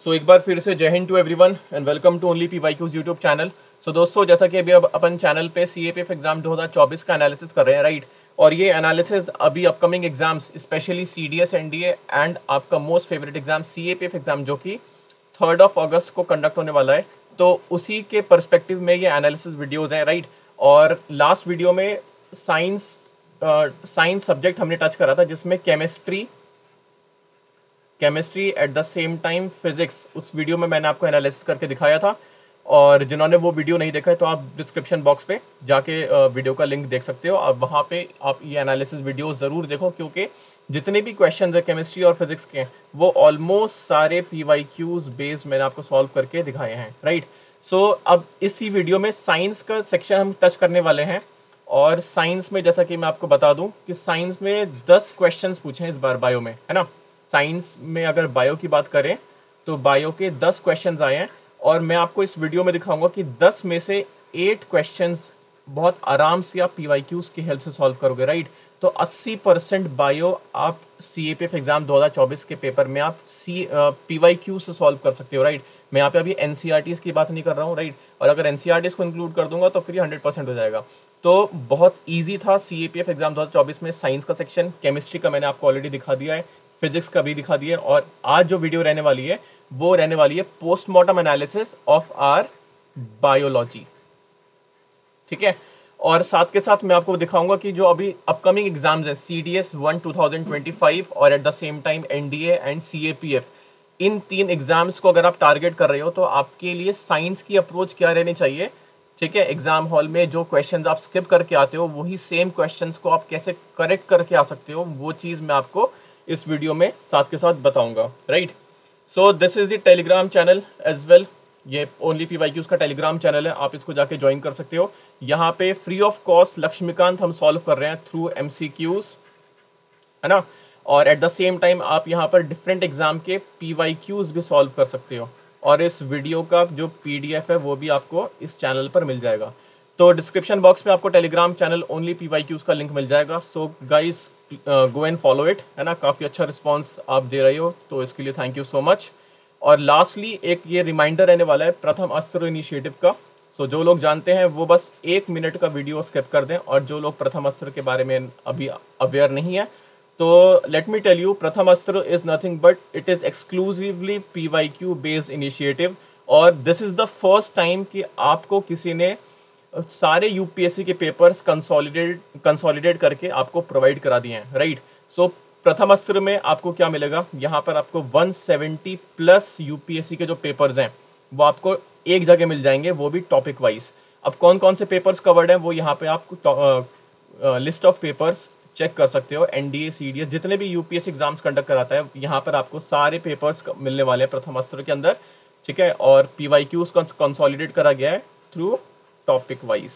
सो एक बार फिर से Jai Hind to everyone and welcome to only PYQs YouTube channel. So दोस्तों, जैसा कि अभी अब अपन चैनल पे सीएपीएफ एग्जाम 2024 का एनालिसिस कर रहे हैं, राइट। और ये एनालिसिस अभी upcoming exams specially CDS NDA and आपका most favourite exam CAPF exam जो कि 3 अगस्त को कंडक्ट होने वाला है, तो उसी के पर्सपेक्टिव में ये एनालिसिस वीडियोज़ हैं, राइट। और लास्ट वीडियो में साइंस सब्जेक्ट हमने टच करा था, जिसमें chemistry eight the same time physics, उस वीडियो में मैंने आपको एनालिसिस करके दिखाया था। और जिन्होंने वो वीडियो नहीं देखा है तो आप डिस्क्रिप्शन बॉक्स पे जाके वीडियो का लिंक देख सकते हो। अब वहाँ पे आप ये एनालिसिस वीडियो ज़रूर देखो, क्योंकि जितने भी क्वेश्चन है केमिस्ट्री और फिजिक्स के वो ऑलमोस्ट सारे पीवाईक्यूज बेस्ड मैंने आपको सॉल्व करके दिखाए हैं, राइट। सो अब इसी वीडियो में साइंस का सेक्शन हम टच करने वाले हैं। और साइंस में जैसा कि मैं आपको बता दूं कि साइंस में 10 क्वेश्चंस पूछे हैं इस बार बायो में, है ना। साइंस में अगर बायो की बात करें तो बायो के 10 क्वेश्चंस आए हैं, और मैं आपको इस वीडियो में दिखाऊंगा कि 10 में से 8 क्वेश्चंस बहुत आराम से आप पीवाईक्यूज की हेल्प से सॉल्व करोगे, राइट। तो 80% बायो आप सीएपीएफ एग्जाम 2024 के पेपर में आप पीवाईक्यू से सॉल्व कर सकते हो, राइट। मैं यहाँ पे अभी एनसीईआरटीज़ की बात नहीं कर रहा हूँ, राइट। और अगर एनसीईआरटीज़ को इंक्लूड कर दूंगा तो फिर ये 100% हो जाएगा। तो बहुत ईजी था सीएपीएफ एग्जाम 2024 में साइंस का सेक्शन। केमिस्ट्री का मैंने आपको ऑलरेडी दिखा दिया है, फिजिक्स का भी दिखा दिया है, और आज जो वीडियो रहने वाली है वो रहने वाली है postmortem analysis of our biology, ठीक है। और साथ के साथ मैं आपको दिखाऊंगा कि जो अभी अपकमिंग एग्जाम्स हैं सीडीएस 1 2025 और at the same time NDA and CAPF, in 3 exams को अगर आप टारगेट कर रहे हो तो आपके लिए साइंस की अप्रोच क्या रहनी चाहिए, ठीक है। एग्जाम हॉल में जो क्वेश्चंस आप स्किप करके आते हो वही सेम क्वेश्चंस को आप कैसे करेक्ट करके आ सकते हो, वो चीज़ मैं आपको इस वीडियो में साथ के साथ बताऊंगा, right. So this is the Telegram channel as well. ये ओनली पीवाईक्यूज का टेलीग्राम चैनल है, आप इसको जाके ज्वाइन कर सकते हो। यहाँ पे फ्री ऑफ कॉस्ट लक्ष्मीकांत हम सॉल्व कर रहे हैं थ्रू एमसीक्यूज, है ना। और एट द सेम टाइम आप यहाँ पर डिफरेंट एग्जाम के पीवाईक्यूज भी सॉल्व कर सकते हो, और इस वीडियो का जो पीडीएफ है वो भी आपको इस चैनल पर मिल जाएगा। तो डिस्क्रिप्शन बॉक्स में आपको टेलीग्राम चैनल ओनली पीवाईक्यूज का लिंक मिल जाएगा। So guys go and follow it, है ना। काफ़ी अच्छा रिस्पॉन्स आप दे रहे हो, तो इसके लिए थैंक यू सो मच। और लास्टली एक ये रिमाइंडर रहने वाला है प्रथम अस्त्र इनिशिएटिव का। सो जो लोग जानते हैं वो बस 1 मिनट का वीडियो स्किप कर दें, और जो लोग प्रथम अस्त्र के बारे में अभी अवेयर नहीं है तो let me tell you, Pratham Astra is nothing but it is exclusively PYQ based initiative. और this is the first time कि आपको किसी ने सारे यूपीएससी के पेपर्स कंसोलिडेट करके आपको प्रोवाइड करा दिए हैं, राइट। सो प्रथम अस्त्र में आपको क्या मिलेगा, यहाँ पर आपको 170 प्लस यूपीएससी के जो पेपर्स हैं वो आपको एक जगह मिल जाएंगे, वो भी टॉपिक वाइज। अब कौन कौन से पेपर्स कवर्ड हैं वो यहाँ पे आपको लिस्ट ऑफ पेपर्स चेक कर सकते हो। एनडीए सीडीएस जितने भी यूपीएससी एग्जाम्स कंडक्ट कराता है यहाँ पर आपको सारे पेपर्स मिलने वाले हैं प्रथम अस्त्र के अंदर, ठीक है। और पीवाईक्यूज कंसोलिडेट करा गया है थ्रू टॉपिक वाइज।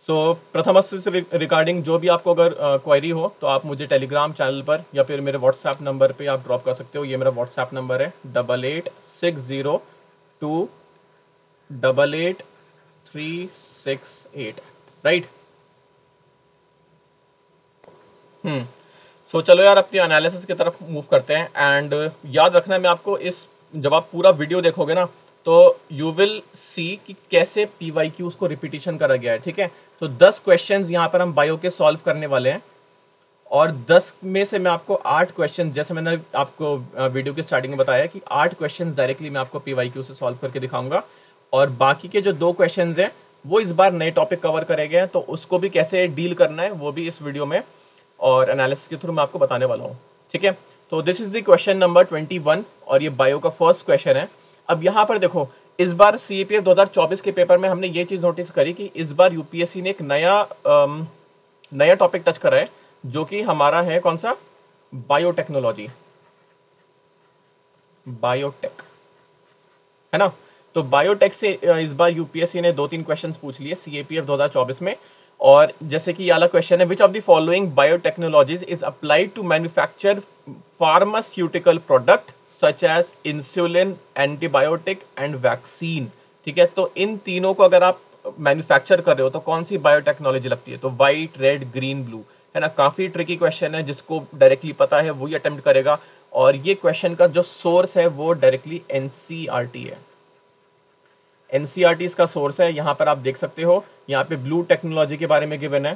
सो प्रथम अस्त्र से रिगार्डिंग जो भी आपको अगर क्वेरी हो तो आप मुझे टेलीग्राम चैनल पर या फिर मेरे व्हाट्सएप नंबर पे आप ड्रॉप कर सकते हो। ये मेरा व्हाट्सएप नंबर है 8860288368, राइट। सो चलो यार, अपनी एनालिसिस की तरफ मूव करते हैं। एंड याद रखना है, मैं आपको इस जब आप पूरा वीडियो देखोगे ना तो यू विल सी कि कैसे पीवाईक्यूज को रिपीटिशन करा गया है, ठीक है। तो 10 क्वेश्चंस यहाँ पर हम बायो के सॉल्व करने वाले हैं, और 10 में से मैं आपको 8 क्वेश्चन, जैसे मैंने आपको वीडियो की स्टार्टिंग में बताया कि 8 क्वेश्चन डायरेक्टली मैं आपको पीवाईक्यू से सॉल्व करके दिखाऊंगा। और बाकी के जो 2 क्वेश्चन हैं वो इस बार नए टॉपिक कवर करे गए हैं, तो उसको भी कैसे डील करना है वो भी इस वीडियो में और एनालिसिस के थ्रू मैं आपको बताने वाला हूँ, ठीक है। तो this is the question number 21, और ये बायो का फर्स्ट क्वेश्चन है। अब यहाँ पर देखो, इस बार सीएपीएफ 2024 के पेपर में हमने ये चीज़ नोटिस करी कि इस बार यूपीएससी ने एक नया टॉपिक टच करा है, जो कि हमारा है कौन सा, बायोटेक्नोलॉजी, बायोटेक, है ना। तो बायोटेक से इस बार यूपीएससी ने 2-3 क्वेश्चंस पूछ लिए सीएपीएफ 2024 में। और जैसे कि ये वाला क्वेश्चन है, which of the following biotechnologies is applied to manufacture pharmaceutical product such as insulin, antibiotic and vaccine, ठीक है। तो इन तीनों को अगर आप मैन्युफैक्चर कर रहे हो तो कौन सी बायोटेक्नोलॉजी लगती है, तो वाइट, रेड, ग्रीन, ब्लू, है ना। काफ़ी ट्रिकी क्वेश्चन है, जिसको डायरेक्टली पता है वही अटेम्प्ट करेगा। और ये क्वेश्चन का जो सोर्स है वो डायरेक्टली एनसीईआरटी है। एनसीईआरटी इसका सोर्स है। यहाँ पर आप देख सकते हो, यहाँ पे ब्लू टेक्नोलॉजी के बारे में गिवन है।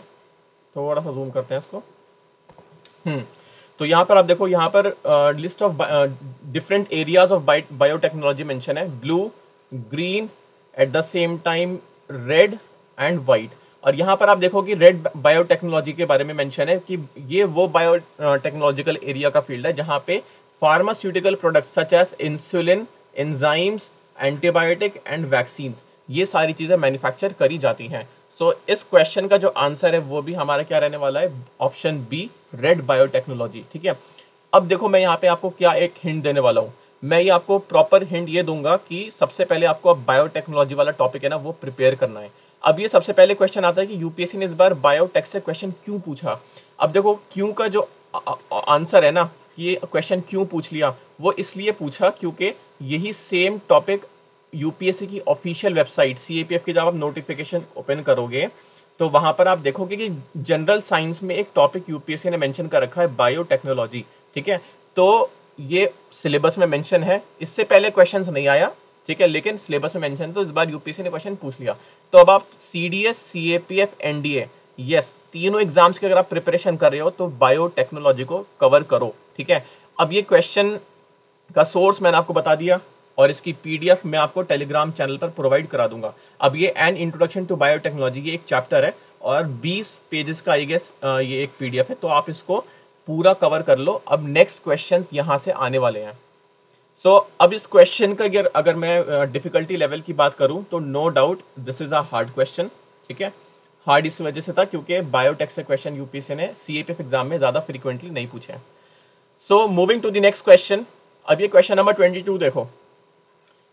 थोड़ा सा जूम करते हैं इसको। तो यहाँ पर आप देखो, यहाँ पर list of different areas of biotechnology mention है, blue, green, at the same time red and white. और यहाँ पर आप देखो कि रेड बायोटेक्नोलॉजी के बारे में मेंशन है कि ये वो बायोटेक्नोलॉजिकल एरिया का फील्ड है जहाँ पे pharmaceutical products such as insulin, enzymes, antibiotic and vaccines, ये सारी चीज़ें मैन्युफैक्चर करी जाती हैं। सो इस क्वेश्चन का जो आंसर है वो भी हमारा क्या रहने वाला है, ऑप्शन बी, रेड बायोटेक्नोलॉजी। ठीक है, अब देखो मैं यहाँ पे आपको क्या एक हिंट देने वाला हूँ। मैं ये आपको प्रॉपर हिंट ये दूंगा कि सबसे पहले आपको अब बायोटेक्नोलॉजी वाला टॉपिक है ना वो प्रिपेयर करना है। अब ये सबसे पहले क्वेश्चन आता है कि यूपीएससी ने इस बार बायोटेक से क्वेश्चन क्यों पूछा। अब देखो क्यों का जो आंसर है ना, ये क्वेश्चन क्यों पूछ लिया, वो इसलिए पूछा क्योंकि यही सेम टॉपिक यूपीएससी की ऑफिशियल वेबसाइट सीएपीएफ की जब आप नोटिफिकेशन ओपन करोगे तो वहां पर आप देखोगे कि जनरल साइंस में एक टॉपिक यूपीएससी ने मेंशन कर रखा है बायोटेक्नोलॉजी। ठीक है, तो ये सिलेबस में मेंशन है, इससे पहले क्वेश्चंस नहीं आया। ठीक है, लेकिन सिलेबस में मेंशन, तो इस बार यूपीएससी ने क्वेश्चन पूछ लिया। तो अब आप सीडीएस, सीएपीएफ, एनडीए, यस, तीनों एग्जाम्स की अगर आप प्रिपरेशन कर रहे हो तो बायोटेक्नोलॉजी को कवर करो। ठीक है, अब ये क्वेश्चन का सोर्स मैंने आपको बता दिया और इसकी पीडीएफ मैं आपको टेलीग्राम चैनल पर प्रोवाइड करा दूंगा। अब ये एन इंट्रोडक्शन टू बायोटेक्नोलॉजी, ये एक चैप्टर है और 20 पेजेस का आई गेस ये एक पीडीएफ है, तो आप इसको पूरा कवर कर लो। अब नेक्स्ट क्वेश्चंस यहाँ से आने वाले हैं। सो अब इस क्वेश्चन का अगर मैं डिफिकल्टी लेवल की बात करूँ तो no doubt this is a hard question. ठीक है, हार्ड इस वजह से था क्योंकि बायोटेक से क्वेश्चन यूपीएससी ने सीएपीएफ एग्जाम में ज़्यादा फ्रीक्वेंटली नहीं पूछे हैं। So moving to the next question. अब ये क्वेश्चन नंबर 22 देखो।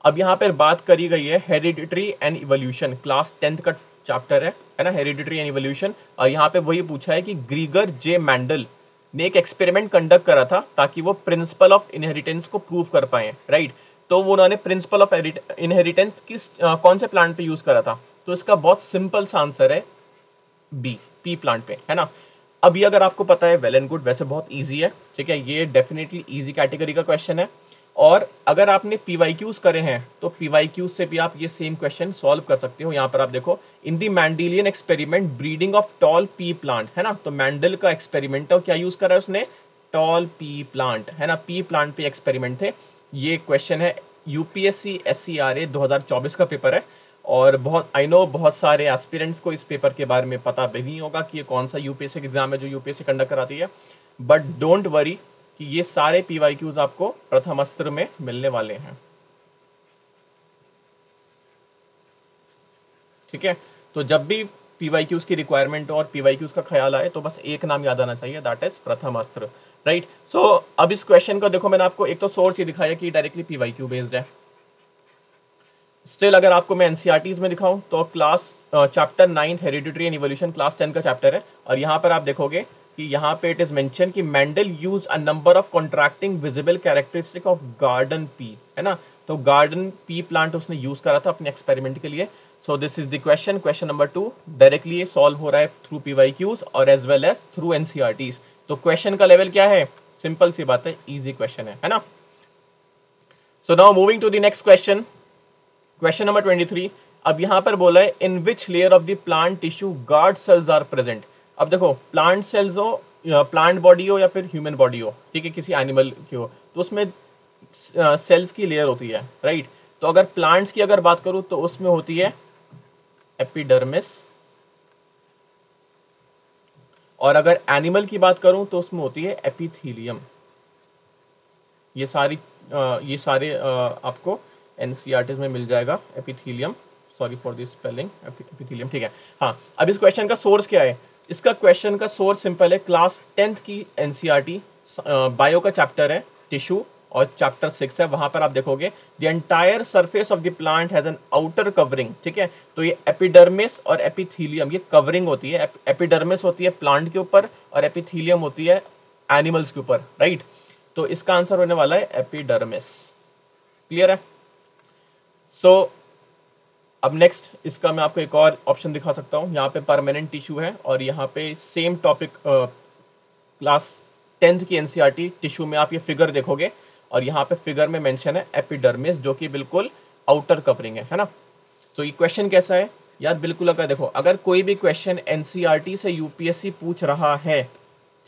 अब यहाँ पर बात करी गई है hereditary and evolution, class 10th का चैप्टर है ना, हेरिडिटरी एंड इवोल्यूशन। और यहाँ पे वही पूछा है कि ग्रीगर जे मैंडल ने एक एक्सपेरिमेंट कंडक्ट करा था ताकि वो प्रिंसिपल ऑफ इनहेरिटेंस को प्रूव कर पाए, राइट। तो वो उन्होंने प्रिंसिपल ऑफ इनहेरिटेंस किस कौन से प्लांट पे यूज करा था, तो इसका बहुत सिंपल सा आंसर है बी, पी प्लांट पे, है ना। अब ये अगर आपको पता है वेल एंड गुड, वैसे बहुत ईजी है। ठीक है, ये डेफिनेटली ईजी कैटेगरी का क्वेश्चन है। और अगर आपने पीवाईक्यूज करे हैं तो पीवाईक्यूज से भी आप ये सेम क्वेश्चन सॉल्व कर सकते हो। यहाँ पर आप देखो, in the Mendelian experiment breeding of tall pea plant, है ना, तो मैंडल का एक्सपेरिमेंट है, क्या यूज करा है उसने, टॉल पी प्लांट, है ना, पी प्लांट पे एक्सपेरिमेंट थे। ये क्वेश्चन है यूपीएससी SCRA 2024 का पेपर है। और बहुत आई नो बहुत सारे एस्पिरेंट्स को इस पेपर के बारे में पता भी नहीं होगा कि ये कौन सा यूपीएससी एग्जाम है जो यूपीएससी कंडक्ट कराती है, बट डोंट वरी कि ये सारे पीवाईक्यूज आपको प्रथम अस्त्र में मिलने वाले हैं। ठीक है, तो जब भी पीवाईक्यूज की रिक्वायरमेंट हो और पीवाईक्यूज का ख्याल आए तो बस एक नाम याद आना चाहिए, दैट इज प्रथम अस्त्र, राइट। सो अब इस क्वेश्चन को देखो, मैंने आपको एक तो सोर्स ये दिखाया कि डायरेक्टली पीवाईक्यू बेस्ड है। स्टिल अगर आपको मैं एनसीईआरटीज में दिखाऊं तो class chapter 9 hereditary and evolution class 10 का चैप्टर है। और यहाँ पर आप देखोगे कि यहाँ पे इट इज मेंशन कि Mendel use a number of contracting visible characteristic of garden pea, है ना, तो गार्डन पी प्लांट उसने यूज करा था अपने एक्सपेरिमेंट के लिए। So this is the question, question number 2 directly ये सॉल्व हो रहा है थ्रू पीवाईक्यूज और as well as through NCERTs. तो क्वेश्चन का लेवल क्या है, सिंपल सी बात है, इजी क्वेश्चन है ना। So now moving to the next question, question number 23। अब यहाँ पर बोला है in which layer of the plant tissue guard cells are present. अब देखो, प्लांट सेल्स हो, प्लांट बॉडी हो या फिर ह्यूमन बॉडी हो, ठीक है, किसी एनिमल की हो, तो उसमें सेल्स की लेयर होती है, राइट। तो अगर प्लांट्स की अगर बात करूं तो उसमें होती है एपिडर्मिस, और अगर एनिमल की बात करूं तो उसमें होती है एपिथीलियम। ये सारे आपको एनसीईआरटीज में मिल जाएगा। Epithelium, sorry for this spelling, epithelium, ठीक है। हाँ, अब इस क्वेश्चन का सोर्स क्या है, इसका क्वेश्चन का सोर्स सिंपल है, क्लास 10th की एनसीईआरटी बायो का चैप्टर है टिश्यू और चैप्टर 6 है। वहां पर आप देखोगे the entire surface of the plant has an outer covering, ठीक है। तो ये एपिडर्मिस और एपिथीलियम, ये कवरिंग होती है। एपिडर्मिस होती है प्लांट के ऊपर और एपिथीलियम होती है एनिमल्स के ऊपर, राइट। तो इसका आंसर होने वाला है एपिडर्मिस। क्लियर है। सो अब नेक्स्ट इसका मैं आपको एक और ऑप्शन दिखा सकता हूँ। यहाँ पे परमानेंट टिश्यू है और यहाँ पे सेम टॉपिक क्लास 10th की एनसीईआरटी टिश्यू में आप ये फिगर देखोगे और यहाँ पे फिगर में मेंशन है एपिडर्मिस, जो कि बिल्कुल आउटर कवरिंग है ना। तो ये क्वेश्चन कैसा है यार, बिल्कुल अगर देखो, अगर कोई भी क्वेश्चन एनसीईआरटी से यूपीएससी पूछ रहा है,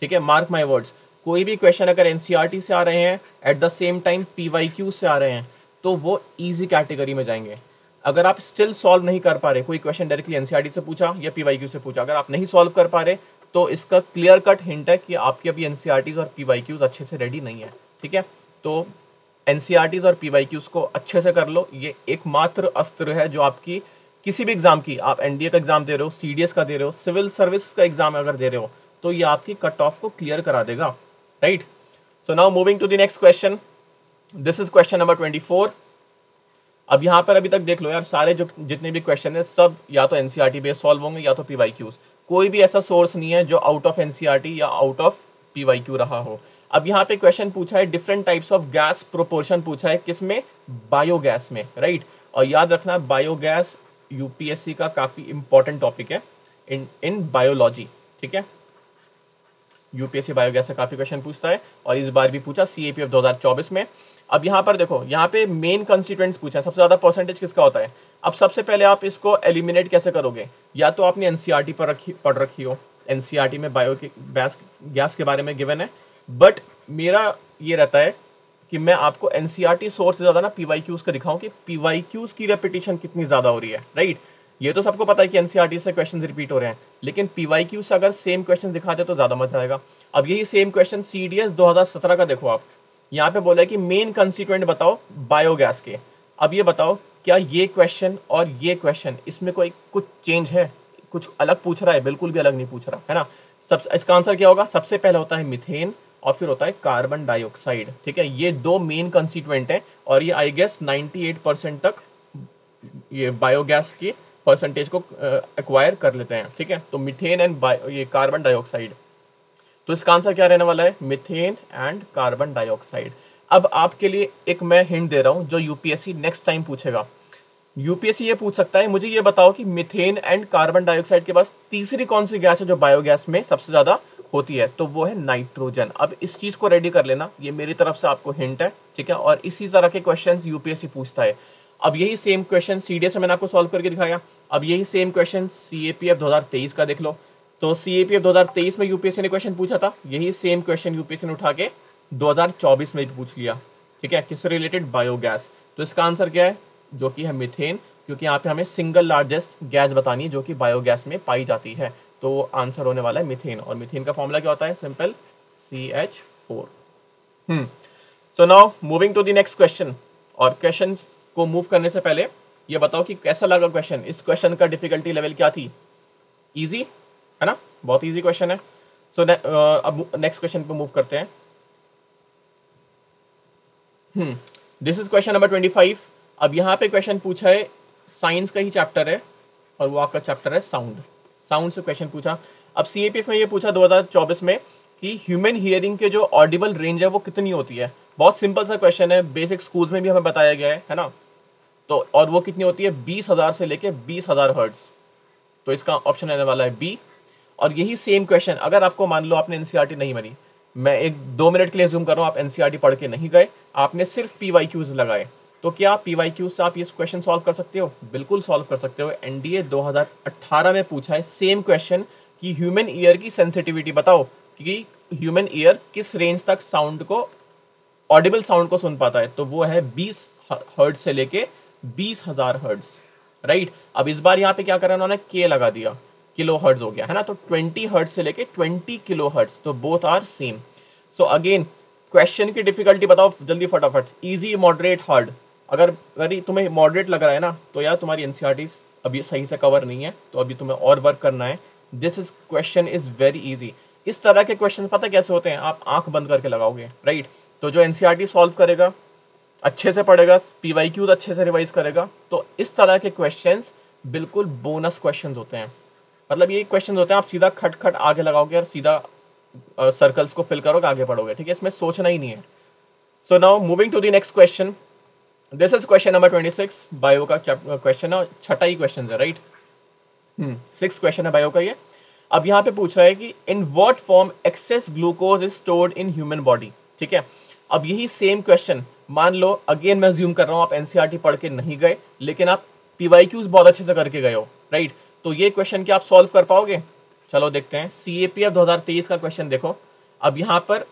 ठीक है, मार्क माय वर्ड्स, कोई भी क्वेश्चन अगर एनसीईआरटी से आ रहे हैं eight the same time PYQ से आ रहे हैं, तो वो इजी कैटेगरी में जाएंगे। अगर आप स्टिल सॉल्व नहीं कर पा रहे, कोई क्वेश्चन डायरेक्टली एनसीईआरटी से पूछा या पीवाईक्यू से पूछा, अगर आप नहीं सॉल्व कर पा रहे, तो इसका क्लियर कट हिंट है कि आपकी अभी एनसीईआरटीज और पीवाईक्यूज अच्छे से रेडी नहीं है, ठीक है। तो एनसीईआरटीज और पीवाईक्यूज को अच्छे से कर लो, ये एकमात्र अस्त्र है जो आपकी किसी भी एग्जाम की, आप एनडीए का एग्जाम दे रहे हो, सीडीएस का दे रहे हो, सिविल सर्विस का एग्जाम अगर दे रहे हो, तो ये आपकी कट ऑफ को क्लियर करा देगा, right. So now moving to the next question, this is question number 24। अब यहाँ पर अभी तक देख लो यार, सारे जो जितने भी क्वेश्चन है सब या तो एनसीईआरटी बेस्ड सॉल्व होंगे या तो पीवाईक्यूज, कोई भी ऐसा सोर्स नहीं है जो आउट ऑफ एनसीईआरटी या आउट ऑफ पीवाईक्यू रहा हो। अब यहाँ पे क्वेश्चन पूछा है different types of gas proportion पूछा है, किसमें, बायोगैस में, राइट। और याद रखना बायोगैस यूपीएससी का काफी इंपॉर्टेंट टॉपिक है इन बायोलॉजी, ठीक है। यूपीएससी बायोगैस से काफी क्वेश्चन पूछता है और इस बार भी पूछा सीएपीएफ 2024 में। अब यहाँ पर देखो, यहाँ पे मेन कंस्टिट्यूएंट्स पूछा है, सबसे ज्यादा परसेंटेज किसका होता है। अब सबसे पहले आप इसको एलिमिनेट कैसे करोगे, या तो आपने एनसीईआरटी पर पढ़ रखी हो, एनसीईआरटी में बायो के गैस के बारे में गिवन है, बट मेरा ये रहता है कि मैं आपको एनसीईआरटी सोर्स से ज्यादा ना पीवाईक्यूज का दिखाऊं कि पीवाईक्यूज की रेपिटेशन कितनी ज्यादा हो रही है, राइट। ये तो सबको पता है कि एनसीईआरटी से क्वेश्चन रिपीट हो रहे हैं, लेकिन पीवाईक्यू से अगर सेम क्वेश्चन दिखाते तो ज्यादा मजा आएगा। अब यही सेम क्वेश्चन सीडीएस 2017 का देखो आप, यहाँ पे बोला है कि मेन कंस्टिट्यूएंट बताओ बायोगैस के। अब ये बताओ क्या ये क्वेश्चन और ये क्वेश्चन इसमें कोई कुछ चेंज है, कुछ अलग पूछ रहा है, बिल्कुल भी अलग नहीं पूछ रहा है ना। सब इसका आंसर क्या होगा, सबसे पहले होता है मिथेन और फिर होता है कार्बन डाइऑक्साइड, ठीक है। ये दो मेन कंस्टिट्यूएंट है और ये आई गेस 98% तक ये बायोगैस की परसेंटेज को एक्वायर कर लेते हैं, ठीक है। तो मिथेन एंड ये कार्बन डाइऑक्साइड, तो इसका आंसर क्या रहने वाला है, मिथेन एंड कार्बन डाइऑक्साइड। अब आपके लिए एक मैं हिंट दे रहा हूं जो यूपीएससी नेक्स्ट टाइम पूछेगा। यूपीएससी ये पूछ सकता है, मुझे ये बताओ कि मिथेन एंड कार्बन डाइऑक्साइड के पास तीसरी कौन सी गैस है जो बायोगैस में सबसे ज्यादा होती है, तो वो है नाइट्रोजन। अब इस चीज को रेडी कर लेना, ये मेरी तरफ से आपको हिंट है, ठीक है। और इसी तरह के क्वेश्चंस यूपीएससी पूछता है। अब यही सेम क्वेश्चन सीडीएस से मैंने आपको सॉल्व करके दिखाया, अब यही सेम क्वेश्चन सीएपीएफ 2023 का देख लो। तो सीएपीएफ 2023 में यूपीएससी ने क्वेश्चन पूछा था, यही सेम क्वेश्चन यूपीएससी ने उठा के 2024 में भी पूछ लिया, ठीक है, किससे रिलेटेड, बायोगैस। तो इसका आंसर क्या है, जो कि है मिथेन, क्योंकि यहाँ पे हमें सिंगल लार्जेस्ट गैस बतानी है जो कि बायोगैस में पाई जाती है, तो आंसर होने वाला है मिथेन। और मिथेन का फॉर्मूला क्या होता है, simple CH4। So now moving to the next question. और क्वेश्चन को मूव करने से पहले ये बताओ कि कैसा लगा क्वेश्चन, इस क्वेश्चन का डिफिकल्टी लेवल क्या थी, इजी है ना, बहुत इजी क्वेश्चन है। सो अब नेक्स्ट क्वेश्चन पे मूव करते हैं। This is question number 25। अब यहाँ पे क्वेश्चन पूछा है, साइंस का ही चैप्टर है और वो आपका चैप्टर है साउंड से क्वेश्चन पूछा। अब सीएपीएफ में ये पूछा 2024 में कि ह्यूमन हियरिंग के जो ऑडिबल रेंज है वो कितनी होती है। बहुत सिंपल सा क्वेश्चन है, बेसिक स्कूल्स में भी हमें बताया गया है ना। तो और वो कितनी होती है, 20,000 से लेके 20,000 हर्ट्ज। तो इसका ऑप्शन रहने वाला है बी। और यही सेम क्वेश्चन अगर आपको मान लो आपने एनसीईआरटी नहीं बनी, मैं 1-2 मिनट के लिए जूम कर रहा हूँ, आप एनसीईआरटी पढ़ के नहीं गए, आपने सिर्फ पीवाईक्यूज लगाए, तो क्या पीवाईक्यूज से आप ये क्वेश्चन सॉल्व कर सकते हो, बिल्कुल सॉल्व कर सकते हो। एनडीए 2018 में पूछा है सेम क्वेश्चन कि ह्यूमन ईयर की सेंसिटिविटी बताओ कि ह्यूमन ईयर किस रेंज तक साउंड को, ऑडिबल साउंड को सुन पाता है, तो वो है 20 हर्ट्ज से लेके 20,000 हर्ट्ज, राइट। अब इस बार यहाँ पे क्या करा उन्होंने, के लगा दिया, किलो हर्ट्ज हो गया है ना। तो 20 हर्ट्ज से लेके 20 किलो हर्ट्ज, तो both are same. So again question की डिफिकल्टी बताओ जल्दी फटाफट, इजी, मॉडरेट, हार्ड। अगर तुम्हें मॉडरेट लग रहा है ना, तो यार तुम्हारी एनसीईआरटी अभी सही से कवर नहीं है, तो अभी तुम्हें और वर्क करना है। This is question is very easy. इस तरह के क्वेश्चन पता कैसे होते हैं, आप आंख बंद करके लगाओगे, राइट। तो जो एनसीईआरटी सॉल्व करेगा, अच्छे से पढ़ेगा, पीवाईक्यूज अच्छे से रिवाइज करेगा, तो इस तरह के क्वेश्चंस बिल्कुल बोनस क्वेश्चंस होते हैं। मतलब ये क्वेश्चंस होते हैं, आप सीधा खट खट आगे लगाओगे और सीधा सर्कल्स को फिल करोगे, आगे पढ़ोगे, ठीक है, इसमें सोचना ही नहीं है। So now moving to the next question. This is question number 26, bio का क्वेश्चन है, छठा ही क्वेश्चन है, राइट। 6th क्वेश्चन है बायो का ये। अब यहाँ पे पूछ रहा है कि in what form excess glucose is stored in human body, ठीक है। अब यही सेम क्वेश्चन मान लो, अगेन मैं ज्यूम कर रहा हूँ आप एनसीईआरटी पढ़ के नहीं गए, लेकिन आप पीवाईक्यूज बहुत अच्छे से करके गए हो, राइट। तो ये क्वेश्चन क्या आप सॉल्व कर पाओगे? चलो देखते हैं। सीएपीएफ 2023 का क्वेश्चन देखो। अब यहाँ पर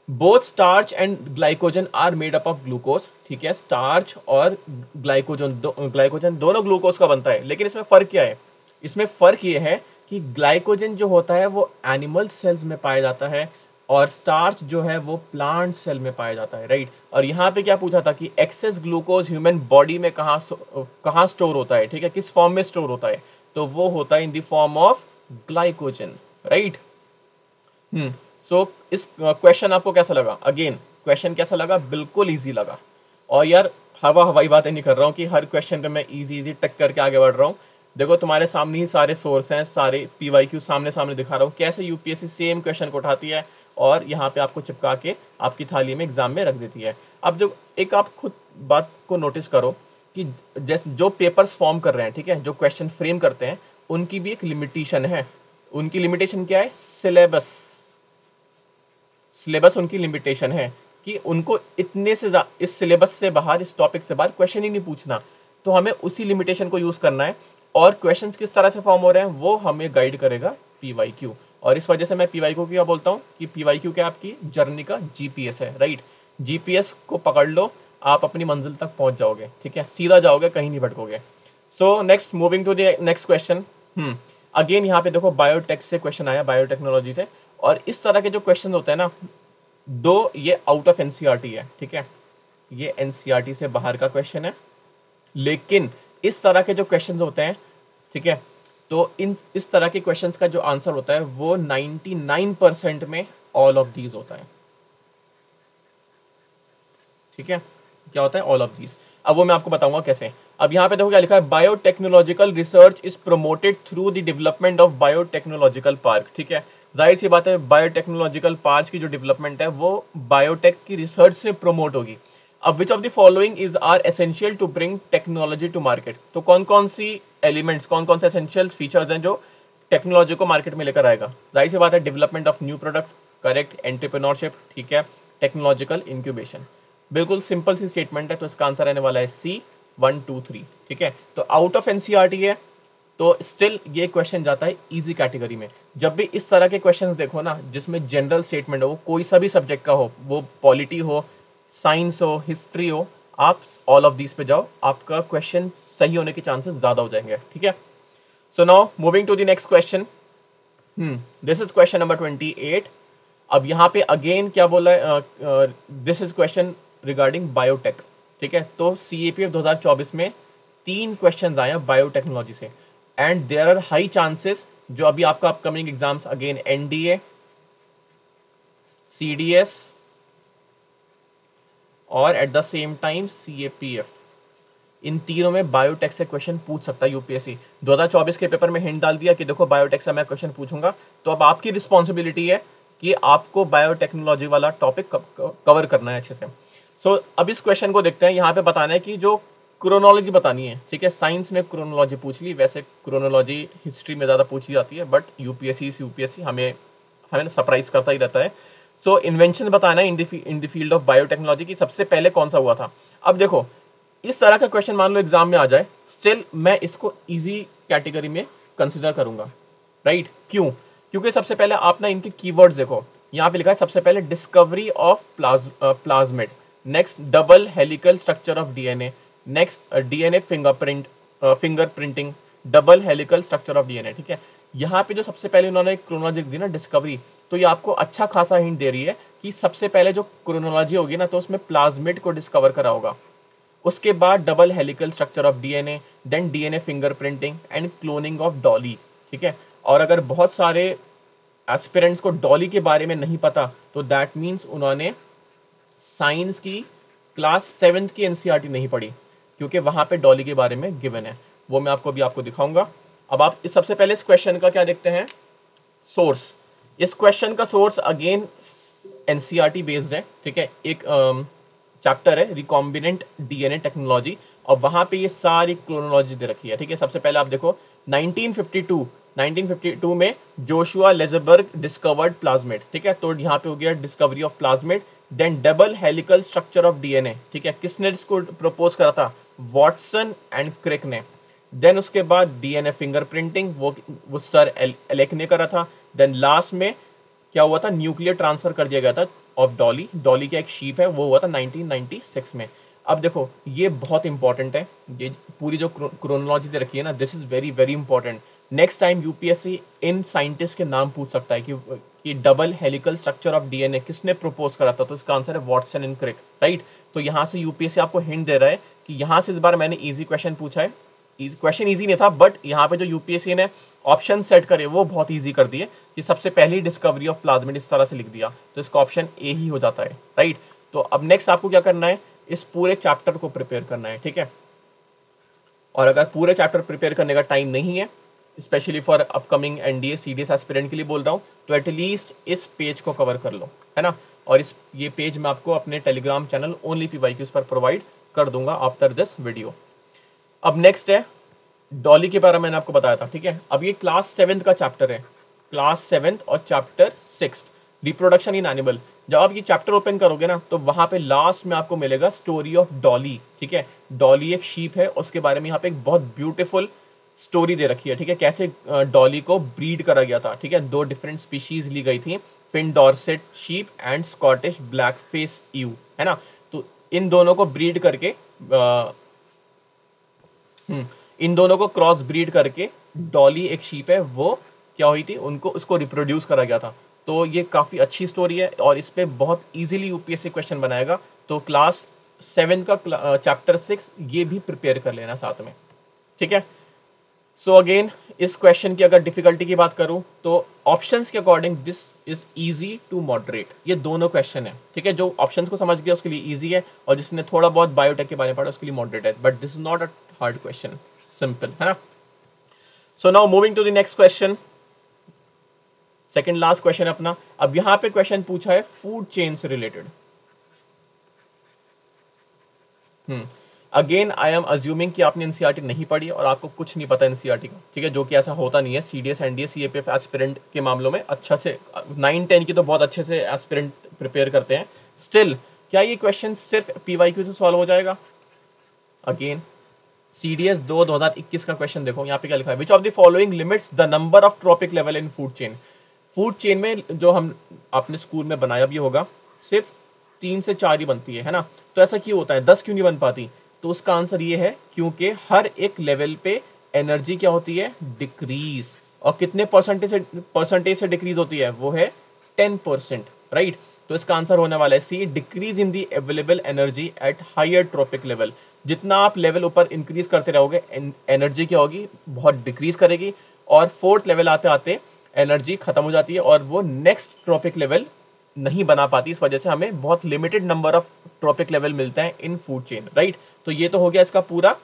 both starch and glycogen are made up of glucose, ठीक है। स्टार्च और ग्लाइकोजन दोनों ग्लूकोज का बनता है, लेकिन इसमें फर्क क्या है? इसमें फर्क ये है कि ग्लाइकोजन जो होता है वो एनिमल सेल्स में पाया जाता है और स्टार्च जो है वो प्लांट सेल में पाया जाता है, राइट। और यहाँ पे क्या पूछा था कि एक्सेस ग्लूकोज ह्यूमन बॉडी में कहाँ स्टोर होता है, ठीक है, किस फॉर्म में स्टोर होता है? तो वो होता है in the form of glycogen, right. So इस क्वेश्चन आपको कैसा लगा? अगेन क्वेश्चन कैसा लगा? बिल्कुल ईजी लगा। और यार हवाई बातें नहीं कर रहा हूँ कि हर क्वेश्चन पे मैं इजी टक करके आगे बढ़ रहा हूँ। देखो तुम्हारे सामने ही सारे सोर्स हैं, सारे पीवाईक्यू सामने दिखा रहा हूँ कैसे यूपीएससी सेम क्वेश्चन को उठाती है और यहाँ पे आपको चिपका के आपकी थाली में एग्जाम में रख देती है। अब जो एक आप खुद बात को नोटिस करो कि जैसे जो पेपर्स फॉर्म कर रहे हैं, ठीक है, जो क्वेश्चन फ्रेम करते हैं, उनकी भी एक लिमिटेशन है। उनकी लिमिटेशन क्या है? सिलेबस उनकी लिमिटेशन है कि उनको इतने से इस सिलेबस से बाहर, इस टॉपिक से बाहर क्वेश्चन ही नहीं पूछना। तो हमें उसी लिमिटेशन को यूज करना है और क्वेश्चंस किस तरह से फॉर्म हो रहे हैं वो हमें गाइड करेगा पीवाईक्यू। और इस वजह से मैं पीवाईक्यू क्या बोलता हूँ कि पीवाईक्यू क्या आपकी जर्नी का जीपीएस है, राइट। जीपीएस को पकड़ लो, आप अपनी मंजिल तक पहुंच जाओगे, ठीक है, सीधा जाओगे, कहीं नहीं भटकोगे। So next, moving to the next question. Again यहाँ पे देखो बायोटेक से क्वेश्चन आया, बायोटेक्नोलॉजी से। और इस तरह के जो क्वेश्चन होते हैं ना, दो ये आउट ऑफ एनसीईआरटी है, ठीक है, ये एनसीईआरटी से बाहर का क्वेश्चन है। लेकिन इस तरह के जो क्वेश्चंस होते हैं, ठीक है, तो इस तरह के क्वेश्चंस का जो आंसर होता है वो 99% में ऑल ऑफ दीज होता है, ठीक है। क्या होता है? All of these. अब वो मैं आपको बताऊंगा कैसे। अब यहाँ पे देखो क्या लिखा है, biotechnological research is promoted through the development of biotechnological park, ठीक है। जाहिर सी बात है, बायोटेक्नोलॉजिकल पार्क की जो डेवलपमेंट है वो बायोटेक की रिसर्च से प्रमोट होगी। अब which of the following is are essential to bring technology to market? तो कौन कौन सी एलिमेंट्स, कौन कौन से एसेंशियल फीचर्स हैं जो टेक्नोलॉजी को मार्केट में लेकर आएगा? जाहिर सी बात है, development of new product, correct, entrepreneurship, ठीक है, टेक्नोलॉजिकल इंक्यूबेशन। बिल्कुल सिंपल सी स्टेटमेंट है, तो इसका आंसर रहने वाला है सी, 1 2 3, ठीक है। तो आउट ऑफ एनसीईआरटी है, तो स्टिल ये क्वेश्चन जाता है इजी कैटेगरी में। जब भी इस तरह के क्वेश्चन देखो ना जिसमें जनरल स्टेटमेंट हो, कोई सा भी सब्जेक्ट का हो, वो पॉलिटी हो, साइंस हो, हिस्ट्री हो, आप ऑल ऑफ दीज पे जाओ, आपका क्वेश्चन सही होने के चांसेस ज्यादा हो जाएंगे, ठीक है। So now moving to the next question. This is question number 28। अब यहाँ पे अगेन क्या बोला है? This is question regarding biotech, ठीक है। तो सीएपीएफ 2024 में 3 क्वेश्चन आए हैं बायोटेक्नोलॉजी से, and there are high chances जो अभी आपका upcoming exams again NDA, CDS और at the same time CAPF, इन तीनों में बायोटेक से क्वेश्चन पूछ सकता है यूपीएससी। 2024 के पेपर में हिंट डाल दिया कि देखो बायोटेक से मैं क्वेश्चन पूछूंगा, तो अब आपकी रिस्पॉन्सिबिलिटी है कि आपको बायोटेक्नोलॉजी वाला टॉपिक कवर करना है अच्छे से। सो अब इस क्वेश्चन को देखते हैं। यहाँ पे बताना है कि जो क्रोनोलॉजी बतानी है, ठीक है। साइंस में क्रोनोलॉजी पूछ ली, वैसे क्रोनोलॉजी हिस्ट्री में ज़्यादा पूछी जाती है, बट यूपीएससी हमें सरप्राइज करता ही रहता है। सो इन्वेंशन बताना है in the field of biotechnology की सबसे पहले कौन सा हुआ था। अब देखो इस तरह का क्वेश्चन मान लो एग्जाम में आ जाए, स्टिल मैं इसको इजी कैटेगरी में कंसिडर करूंगा, राइट। क्यों? क्योंकि सबसे पहले आप ना इनके कीवर्ड्स देखो, यहाँ पे लिखा है सबसे पहले discovery of plasmid, next double helical structure of DNA, next DNA fingerprinting, double helical structure of DNA, ठीक है। यहाँ पे जो सबसे पहले उन्होंने क्रोनोलॉजी दी ना, डिस्कवरी, तो ये आपको अच्छा खासा हिंट दे रही है कि सबसे पहले जो क्रोनोलॉजी होगी ना, तो उसमें प्लाज्मिड को डिस्कवर करा होगा। उसके बाद double helical structure of DNA, then DNA fingerprinting and cloning of Dolly, ठीक है। और अगर बहुत सारे एस्पिरेंट्स को डॉली के बारे में नहीं पता, तो दैट मीन्स उन्होंने साइंस की क्लास 7th की एनसीईआरटी नहीं पढ़ी, क्योंकि वहाँ पे डॉली के बारे में गिवन है, वो मैं आपको अभी आपको दिखाऊंगा। अब आप इस सबसे पहले इस क्वेश्चन का क्या देखते हैं, सोर्स। इस क्वेश्चन का सोर्स अगेन एनसीईआरटी बेस्ड है, ठीक है। एक चैप्टर है रिकॉम्बिनेंट डीएनए टेक्नोलॉजी, और वहाँ पे ये सारी क्रोनोलॉजी दे रखी है, ठीक है। सबसे पहले आप देखो 1952 1952 में जोशुआ लेज़रबर्ग डिस्कवर्ड प्लाज्मिड, ठीक है, तो यहाँ पे हो गया discovery of plasmid. Then double helical structure of DNA, ठीक है, किसने इसको प्रपोज करा था? वॉटसन एंड क्रिक ने। देन उसके बाद डीएनए फिंगरप्रिंटिंग, वो सर एलेक ने करा था। देन लास्ट में क्या हुआ था? न्यूक्लियर ट्रांसफर कर दिया गया था ऑफ डॉली। डॉली का एक शीप है, वो हुआ था 1996 में। अब देखो ये बहुत इंपॉर्टेंट है, ये पूरी जो क्रोनोलॉजी दे रखी है ना, this is very very important. Next time UPSC in scientist के नाम पूछ सकता है कि double helical structure of DNA किसने प्रपोज करा था, तो इसका आंसर है वॉटसन एंड क्रिक, राइट। तो यहाँ से यूपीएससी आपको हिंट दे रहा है कि यहाँ से इस बार मैंने इजी क्वेश्चन पूछा है। क्वेश्चन इजी नहीं था, बट यहाँ पे जो यूपीएससी ने ऑप्शन सेट करे वो बहुत इजी कर दिए कि सबसे पहली डिस्कवरी ऑफ प्लाज्मिड इस तरह से लिख दिया, तो इसका ऑप्शन ए ही हो जाता है, राइट। तो अब नेक्स्ट आपको क्या करना है? इस पूरे चैप्टर को प्रिपेयर करना है, ठीक है। और अगर पूरे चैप्टर प्रिपेयर करने का टाइम नहीं है, specially for upcoming NDA CDS aspirant के लिए बोल रहा हूँ, तो एटलीस्ट इस पेज को कवर कर लो, है ना। और ये पेज मैं आपको अपने टेलीग्राम चैनल ओनली पीवाईक्यूज पर प्रोवाइड कर दूंगा आफ्टर दिस वीडियो। अब नेक्स्ट है डॉली के बारे में मैंने आपको बताया था, ठीक है। अब ये क्लास 7th का चैप्टर है, क्लास 7th और चैप्टर 6 रिप्रोडक्शन इन एनिमल। जब आप ये चैप्टर ओपन करोगे ना, तो वहां पे लास्ट में आपको मिलेगा स्टोरी ऑफ डॉली, ठीक है। डॉली एक शीप है, उसके बारे में यहाँ पे एक बहुत ब्यूटीफुल स्टोरी दे रखी है, ठीक है, कैसे डॉली को ब्रीड करा गया था, ठीक है। 2 डिफरेंट स्पीशीज ली गई थी, Finn Dorset sheep and Scottish black face ewe, है ना। तो इन दोनों को ब्रीड करके इन दोनों को क्रॉस ब्रीड करके डॉली एक शीप है, वो क्या हुई थी, उनको उसको रिप्रोड्यूस करा गया था। तो ये काफ़ी अच्छी स्टोरी है और इस पे बहुत इजीली यूपीएससी क्वेश्चन बनाएगा। तो क्लास 7 का चैप्टर 6 ये भी प्रिपेयर कर लेना साथ में, ठीक है। सो अगेन इस क्वेश्चन की अगर डिफिकल्टी की बात करूं तो ऑप्शंस के according this is easy to moderate, ये दोनों क्वेश्चन है, ठीक है। जो ऑप्शंस को समझ गया उसके लिए इजी है, और जिसने थोड़ा बहुत बायोटेक के बारे में पढ़ा उसके लिए मॉडरेट है, but this is not a hard question, simple, है ना। So now moving to the next question, second last question अपना। अब यहां पे क्वेश्चन पूछा है फूड चेन से related. Again I am assuming कि आपने एनसीईआरटी नहीं पढ़ी और आपको कुछ नहीं पता एनसीईआरटी का, ठीक है, जो कि ऐसा होता नहीं है। सीडीएस एनडीए सीएपीएफ एस्पिरेंट के मामलों में अच्छा से 9-10 की तो बहुत अच्छे से एस्पिरेंट प्रिपेयर करते हैं। स्टिल क्या ये क्वेश्चन सिर्फ पीवाईक्यू से सॉल्व हो जाएगा? अगेन सीडीएस 2021 का क्वेश्चन देखो, यहाँ पे क्या लिखा है, which of the following limits the number of trophic level in food chain. Food chain में जो हम आपने स्कूल में बनाया भी होगा, सिर्फ 3 से 4 ही बनती है ना। तो ऐसा क्यों होता है, 10 क्यों नहीं बन पाती? तो उसका आंसर ये है क्योंकि हर एक लेवल पे एनर्जी क्या होती है, डिक्रीज। और कितने परसेंटेज से डिक्रीज होती है, वो है 10%, राइट। तो इसका आंसर होने वाला है C, decrease in the available energy at higher trophic level. जितना आप लेवल ऊपर इंक्रीज करते रहोगे एनर्जी क्या होगी, बहुत डिक्रीज करेगी, और 4th लेवल आते आते एनर्जी खत्म हो जाती है और वो नेक्स्ट ट्रॉपिक लेवल नहीं बना पाती। इस वजह से हमें बहुत limited number of trophic level मिलते हैं इन फूड चेन, राइट। तो ये तो हो गया इसका पूरा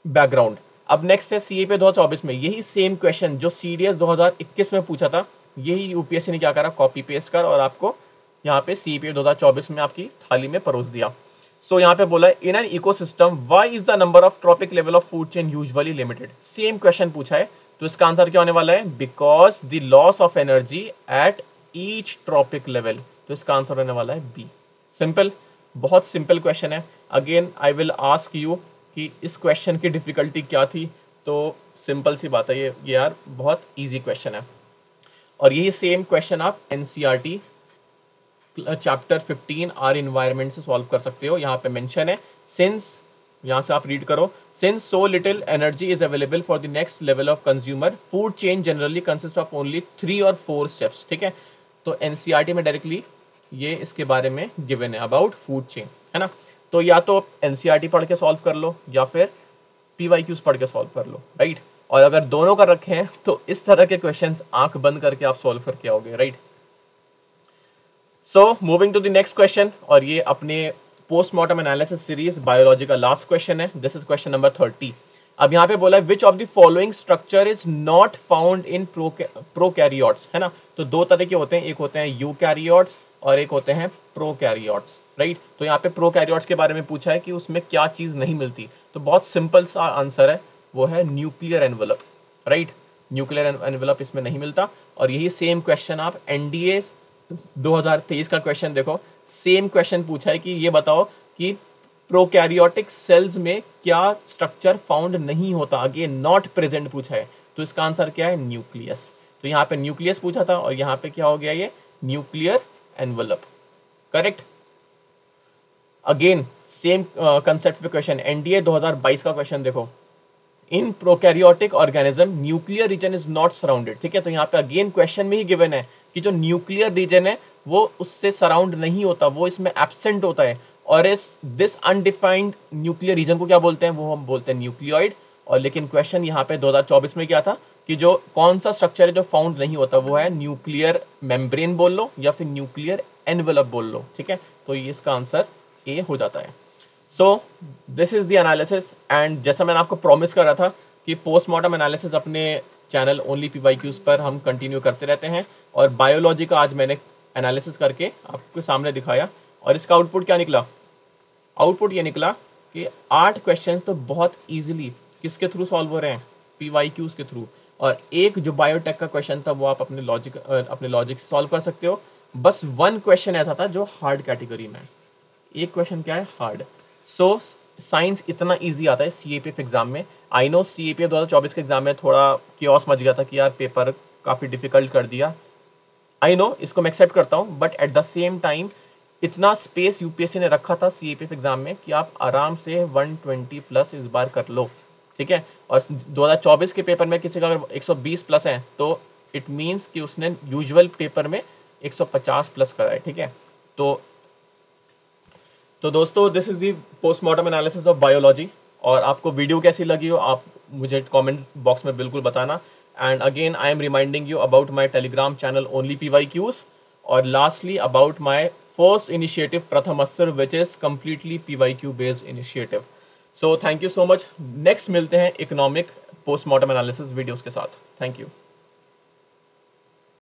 बैकग्राउंड। अब नेक्स्ट है सीएपीएफ 2024 में यही सेम क्वेश्चन जो सीडीएस 2021 में पूछा था, यही यूपीएससी ने क्या करा, कॉपी पेस्ट कर और आपको यहाँ पे सीएपीएफ 2024 में आपकी थाली में परोस दिया। सो यहाँ पे बोला है in an ecosystem why is the number of trophic level of food chain usually limited. Same question पूछा है, तो इसका आंसर क्या होने वाला है, because the loss of energy at each trophic level. तो इसका आंसर होने वाला है बी। सिंपल, बहुत सिंपल क्वेश्चन है। Again I will ask you कि इस क्वेश्चन की डिफिकल्टी क्या थी, तो सिंपल सी बात है, ये यार बहुत इजी क्वेश्चन है। और यही सेम क्वेश्चन आप एनसीईआरटी चैप्टर 15 आर इन्वायरमेंट से सॉल्व कर सकते हो। यहाँ पे मेंशन है सिंस, यहाँ से आप रीड करो, since so little energy is available for the next level of consumer food chain generally consist of only 3 और 4 स्टेप्स, ठीक है। तो एनसीईआरटी में डायरेक्टली ये इसके बारे में गिवन है अबाउट फूड चेन, है ना। तो या तो एनसीईआरटी पढ़ के सॉल्व कर लो या फिर पीवाईक्यूज पढ़ के सॉल्व कर लो, राइट। और अगर दोनों कर रखे हैं तो इस तरह के क्वेश्चंस आंख बंद करके आप सॉल्व करके आओगे, right. So moving to the next question, और ये अपने पोस्टमार्टम एनालिसिस सीरीज बायोलॉजी का लास्ट क्वेश्चन है। This is question number 30। अब यहाँ पे बोला है which of the following structure is not found in prokaryotes, है ना। तो 2 तरह के होते हैं, एक होते हैं यूकैरियोट्स और एक होते हैं प्रोकैरियोट्स, राइट। तो यहाँ पे प्रोकैरियोट्स के बारे में पूछा है कि उसमें क्या चीज नहीं मिलती, तो बहुत सिंपल सा आंसर है, वो है nuclear envelope, right. Nuclear envelope इसमें नहीं मिलता। और यही सेम क्वेश्चन आप एनडीए 2023 का क्वेश्चन देखो, सेम क्वेश्चन पूछा है कि ये बताओ कि प्रोकैरियोटिक सेल्स में क्या स्ट्रक्चर फाउंड नहीं होता, अगेन नॉट प्रेजेंट पूछा है, तो इसका आंसर क्या है, न्यूक्लियस। तो यहाँ पे न्यूक्लियस पूछा था और यहाँ पे क्या हो गया, ये nuclear envelope, correct. Again same concept पे क्वेश्चन, एनडीए 2022 का क्वेश्चन देखो, इन prokaryotic organism nuclear region is not surrounded, ठीक है। तो यहाँ पे अगेन क्वेश्चन में ही गिवन है कि जो न्यूक्लियर रीजन है वो उससे सराउंड नहीं होता, वो इसमें एब्सेंट होता है। और इस दिस अनडिफाइंड न्यूक्लियर रीजन को क्या बोलते हैं, वो हम बोलते हैं न्यूक्लियोइड। और लेकिन क्वेश्चन यहाँ पे 2024 में क्या था कि जो कौन सा स्ट्रक्चर है जो फाउंड नहीं होता, वो है न्यूक्लियर मेम्ब्रेन बोल लो या फिर न्यूक्लियर एनवेलप बोल लो, ठीक है। तो ये इसका आंसर ए हो जाता है। सो this is the analysis, and जैसा मैंने आपको प्रॉमिस करा था कि पोस्टमार्टम एनालिसिस अपने चैनल ओनली PYQs पर हम कंटिन्यू करते रहते हैं। और बायोलॉजी का आज मैंने एनालिसिस करके आपके सामने दिखाया, और इसका आउटपुट क्या निकला, आउटपुट ये निकला कि 8 क्वेश्चंस तो बहुत इजीली किसके थ्रू सॉल्व हो रहे हैं, PYQs के थ्रू। और एक जो बायोटेक का क्वेश्चन था वो आप अपने लॉजिक से सॉल्व कर सकते हो। बस 1 क्वेश्चन ऐसा था जो हार्ड कैटेगरी में, एक क्वेश्चन क्या है, हार्ड। सो साइंस इतना इजी आता है CAPF एग्जाम में। आई नो CAPF 2024 के एग्जाम में थोड़ा कियोस मच गया था कि यार पेपर काफ़ी डिफिकल्ट कर दिया, आई नो, इसको मैं एक्सेप्ट करता हूँ, but at the same time इतना स्पेस यूपीएससी ने रखा था CAPF एग्जाम में कि आप आराम से 120 प्लस इस बार कर लो, ठीक है। और 2024 के पेपर में किसी का अगर 120 प्लस है तो इट मीन्स कि उसने यूजुअल पेपर में 150 प्लस करा है, ठीक है। तो दोस्तों this is the postmortem analysis of biology. और आपको वीडियो कैसी लगी हो आप मुझे कमेंट बॉक्स में बिल्कुल बताना। And again I am reminding you about my Telegram channel only PYQs, और lastly about my first initiative Prathamastra which is completely PYQ based initiative. So thank you so much. Next मिलते हैं economic postmortem analysis videos के साथ। Thank you.